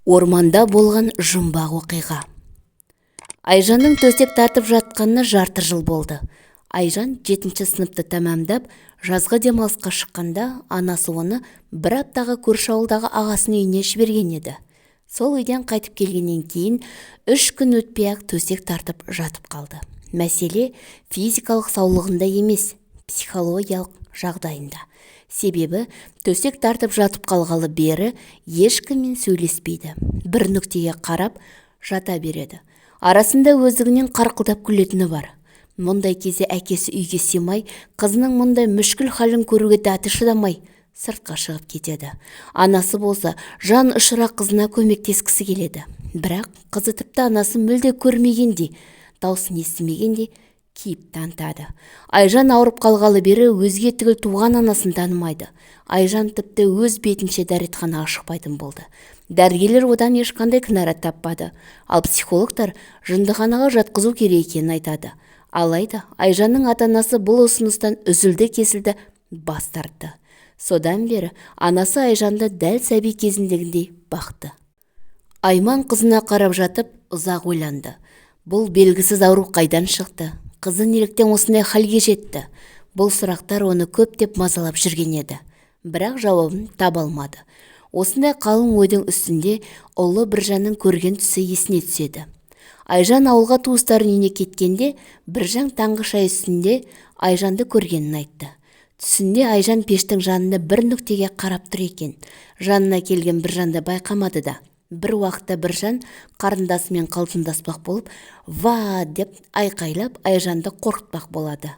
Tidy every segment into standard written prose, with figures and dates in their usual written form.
Орманда болған жұмбақ оқиға. Айжанның төсек тартып жатқанына жарты жыл болды. Айжан 7-ші сыныпты тәмамдап, жазғы демалысқа шыққанда, анасы оны бір аптаға көрші ауылдағы ағасының үйіне жіберген еді. Сол үйден қайтып келгеннен кейін 3 күн өтпей-ақ төсек тартып жатып қалды. Мәселе физикалық саулығында емес, психологиялық жағдайында. Себебі төсек тартып жатып қалғалы бері ешкіммен сөйлеспейді. Бір нүктеге қарап жата береді. Арасында өздігінен қарқылдап күлетіні бар. Мұндай кезде әкесі үйге сыймай, қызының мұндай мүшкіл халін көруге дәті шыдамай, сыртқа шығып кетеді. Анасы болса жан ұшыра қызына көмектескісі келеді. Бірақ қызы тіпті анасын мүлде көрмегендей, даусын естімегендей кейіп танытады. Айжан ауырып қалғалы бері өзге түгіл туған анасын танымайды. Айжан тіпті өз бетінше дәретханаға шықпайтын болды. Дәрігерлер одан ешқандай кінәрат таппады. Ал психологтар жындыханаға жатқызу керек екенін айтады. Алайда Айжанның ата-анасы бұл ұсыныстан үзілді-кесілді бас тартты. Содан бері анасы Айжанды дәл сәби кезіндегіндей бақты. Айман қызына қарап жатып ұзақ ойланды. Бұл белгісіз ауру қайдан шықты? Қызы неліктен осындай халге жетті? Бұл сұрақтар оны көптеп мазалап жүрген еді. Бірақ жауабын таба алмады. Осындай қалың ойдың үстінде ұлы Біржанның көрген түсі есіне түседі. Айжан ауылға туыстарының үйіне кеткенде, Біржан таңғы шай үстінде Айжанды көргенін айтты. Түсінде Айжан пештің жанында бір нүктеге қарап тұр екен. Жанына келген Біржанды байқамады да. Бір уақытта Біржан қарындасымен қалжыңдаспақ болып, «Ва!» деп айқайлап Айжанды қорқытпақ болады.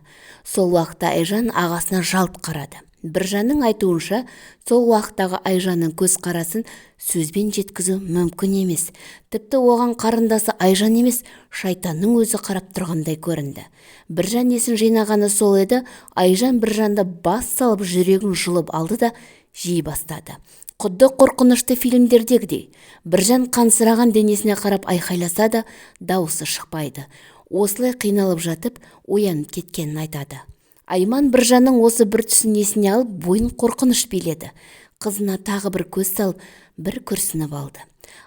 Сол уақытта Айжан ағасына жалт қарады. Біржанның айтуынша, сол уақыттағы Айжанның көз қарасын сөзбен жеткізу мүмкін емес. Тіпті оған қарындасы Айжан емес, шайтанның өзі қарап тұрғандай көрінді. Біржан есін жинағаны сол еді, Айжан Біржанды бас салып жүрегін жұлып алды да жей бастады. Құдды қорқынышты фильмдердегідей. Біржан қансыраған денесіне қарап айқайласа да, дауысы шықпайды. Осылай қиналып жатып, оянып кеткенін айтады. Айман Біржанның осы бір түсін есіне алып, бойын қорқыныш биледі. Қызына тағы бір көз салып, бір күрсініп алды.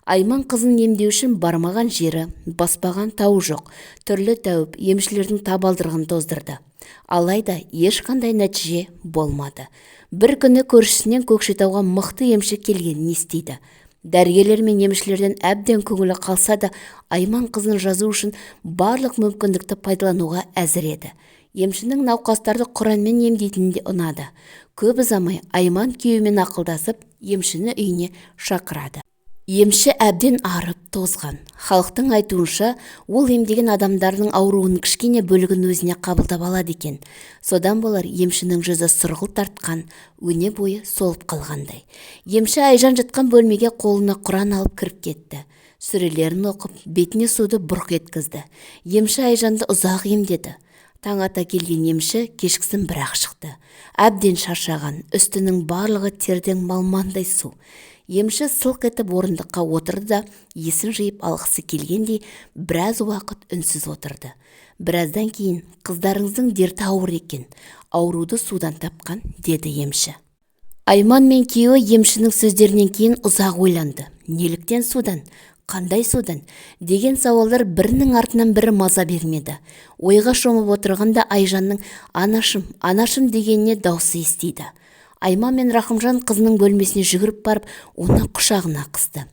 Айман қызын емдеу үшін бармаған жері, баспаған тауы жоқ. Түрлі тәуіп емшілердің табалдырығын тоздырды. Алайда ешқандай нәтиже болмады. Бір күні көршісінен Көкшетауға мықты емші келгенін естиді. Дәрігерлер мен емшілерден әбден көңілі қалса да, Айман қызын жазу үшін барлық мүмкіндікті пайдалануға әзір еді. Емшінің науқастарды Құранмен емдейтінінде ұнады. Көп ұзамай Айман күйеуімен ақылдасып, емшіні үйіне шақырады. Емші әбден арып тозған. Халықтың айтуынша, ол емдеген адамдардың ауруының кішкене бөлігін өзіне қабылдап алады екен. Содан болар емшінің жүзі сұрғылт тартқан, өне бойы солып қалғандай. Емші Айжан жатқан бөлмеге қолына Құран алып кіріп кетті. Сүрелерін оқып, бетіне суды бұрқ еткізді. Емші Айжанды ұзақ емдеді. Таң ата келген емші кешкісін бірақ шықты. Әбден шаршаған, үстінің барлығы терден малмандай су. Емші сылқ етіп орындыққа отырды да, есін жиып алғысы келгендей біраз уақыт үнсіз отырды. Біраздан кейін, қыздарыңыздың дерті ауыр екен, ауруды судан тапқан, деді емші. Айман мен күйеуі емшінің сөздерінен кейін ұзақ ойланды. Неліктен судан? Қандай судан? Деген сауалдар бірінің артынан бірі маза бермеді. Ойға шомып отырғанда Айжанның анашым дегеніне даусы естиді. Айман мен Рахымжан қызының бөлмесіне жүгіріп барып, оны құшағына қысты.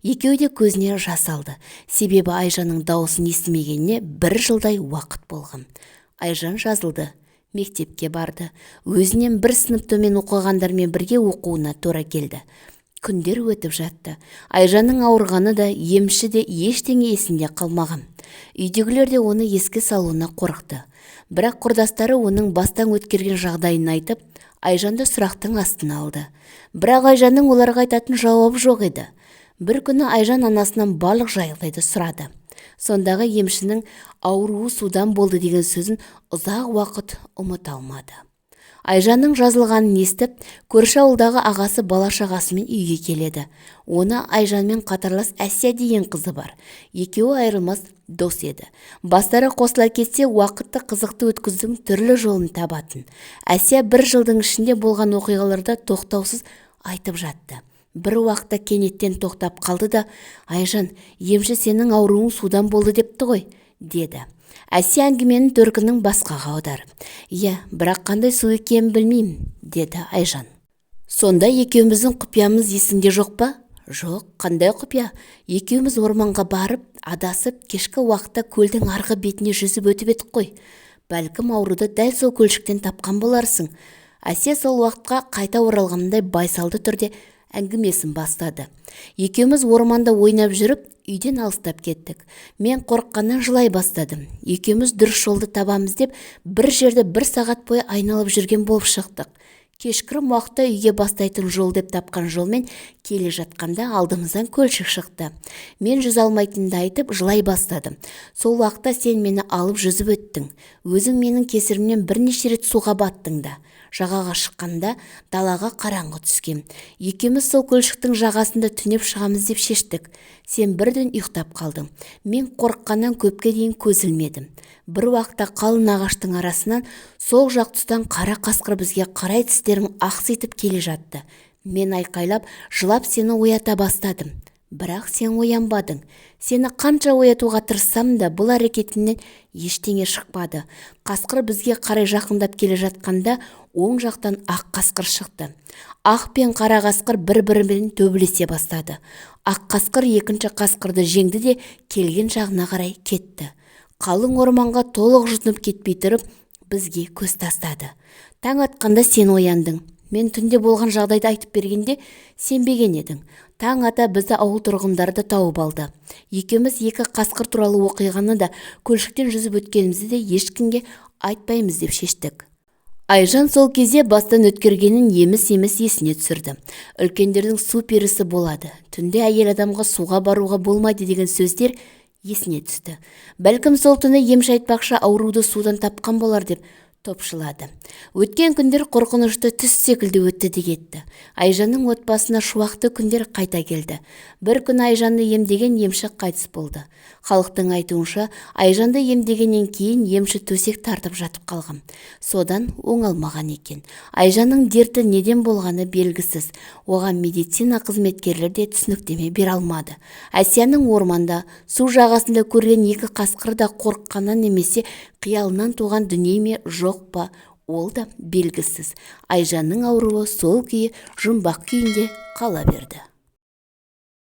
Екеуі де көзіне жас алды. Себебі Айжанның дауысын естімегеніне 1 жылдай уақыт болған. Айжан жазылды, мектепке барды. Өзінен 1 сынып төмен оқығандармен бірге оқуына тура келді. Күндер өтіп жатты. Айжанның ауырғаны да, емші де ештеңе есінде қалмаған. Үйдегілер де оны еске салуына қорықты. Бірақ құрдастары оның бастан өткерген жағдайын айтып, Айжанды сұрақтың астына алды. Бірақ Айжанның оларға айтатын жауабы жоқ еді. Бір күні Айжан анасынан барлық жағдайды сұрады. Сондағы емшінің ауруы судан болды деген сөзін ұзақ уақыт ұмыта алмады. Айжанның жазылғанын естіп, көрші ауылдағы ағасы бала-шағасымен үйге келеді. Оны Айжанмен қатарлас Әсия деген қызы бар. Екеуі айырылмас дос еді. Бастары қосыла кетсе, уақытты қызықты өткізудің түрлі жолын табатын. Әсия 1 жылдың ішінде болған оқиғаларды тоқтаусыз айтып жатты. бір уақытта кенеттен тоқтап қалды да: «Айжан, емші сенің ауруың судан болды депті ғой», деді. Әсия әңгіменің төркінін басқаға аударып: «Иә, бірақ қандай су екенін білмеймін», деді Айжан. «Сонда екеуміздің құпиямыз есіңде жоқ па?» «Жоқ, қандай құпия? Екеуміз орманға барып, адасып, кешкі уақытта көлдің арғы бетіне жүзіп өтіп едік қой. Бәлкім ауруды дәл сол көлшіктен тапқан боларсың». Әсия сол уақытқа қайта оралғандай байсалды түрде әңгімесін бастады. «Екеуміз орманда ойнап жүріп, үйден алыстап кеттік. Мен қорыққаннан жылай бастадым. Екеуміз дұрыс жолды табамыз деп, бір жерді 1 сағат бойы айналып жүрген болып шықтық. Кешкірім уақытта үйге бастайтын жол деп тапқан жолмен келе жатқанда алдымыздан көлшік шықты. Мен жүз алмайтынымды айтып жылай бастадым. Сол уақытта сен мені алып жүзіп өттің. Өзің менің кесірімнен бірнеше рет суға баттың да. Жағаға шыққанда далаға қараңғы түскен. Екеуміз сол көлшіктің жағасында түнеп шығамыз деп шештік. Сен бірден ұйықтап қалдың. Мен қорыққаннан көпке дейін көз ілмедім. Бір уақытта қалың ағаштың арасынан сол жақ тұстан қара қасқыр бізге қарай тістерін ақситып келе жатты. Мен айқайлап, жылап сені оята бастадым. Бірақ сен оянбадың. Сені қанша оятуға тырыссам да бұл әрекетімнен ештеңе шықпады. Қасқыр бізге қарай жақындап келе жатқанда оң жақтан ақ қасқыр шықты. Ақ пен қара қасқыр бір-бірімен төбелесе бастады. Ақ қасқыр екінші қасқырды жеңді де келген жағына қарай кетті. Қалың орманға толық жұтынып кетпей тұрып, бізге көз тастады. Таң атқанда сен ояндың. Мен түнде болған жағдайды айтып бергенде сенбеген едің. Таң ата бізді ауыл тұрғындары тауып алды. Екеуміз 2 қасқыр туралы оқиғаны да көлшіктен жүзіп өткенімізді де ешкімге айтпаймыз деп шештік. Айжан сол кезде бастан өткергенін еміс-еміс есіне түсірді. Үлкендердің су перісі болады. Түнде әйел адамға суға баруға болмайды деген сөздер есіне түсті. Бәлкім сол түні емші айтпақшы ауруды судан тапқан болар деп топшылады. Өткен күндер қорқынышты түс секілді өтті де кетті. Айжанның отбасына шуақты күндер қайта келді. Бір күн Айжанды емдеген емші қайтыс болды. Халықтың айтуынша, Айжанды емдегеннен кейін емші төсек тартып жатып қалған. Содан оңалмаған екен. Айжанның дерті неден болғаны белгісіз. Оған медицина қызметкерлері де түсініктеме бере алмады. Әсияның орманда, су жағасында көрген 2 қасқыр да қорыққаннан немесе қиялынан туған дүние ме жоқ па, ол да белгісіз. Айжанның ауруы сол күйі жұмбақ күйінде қала берді.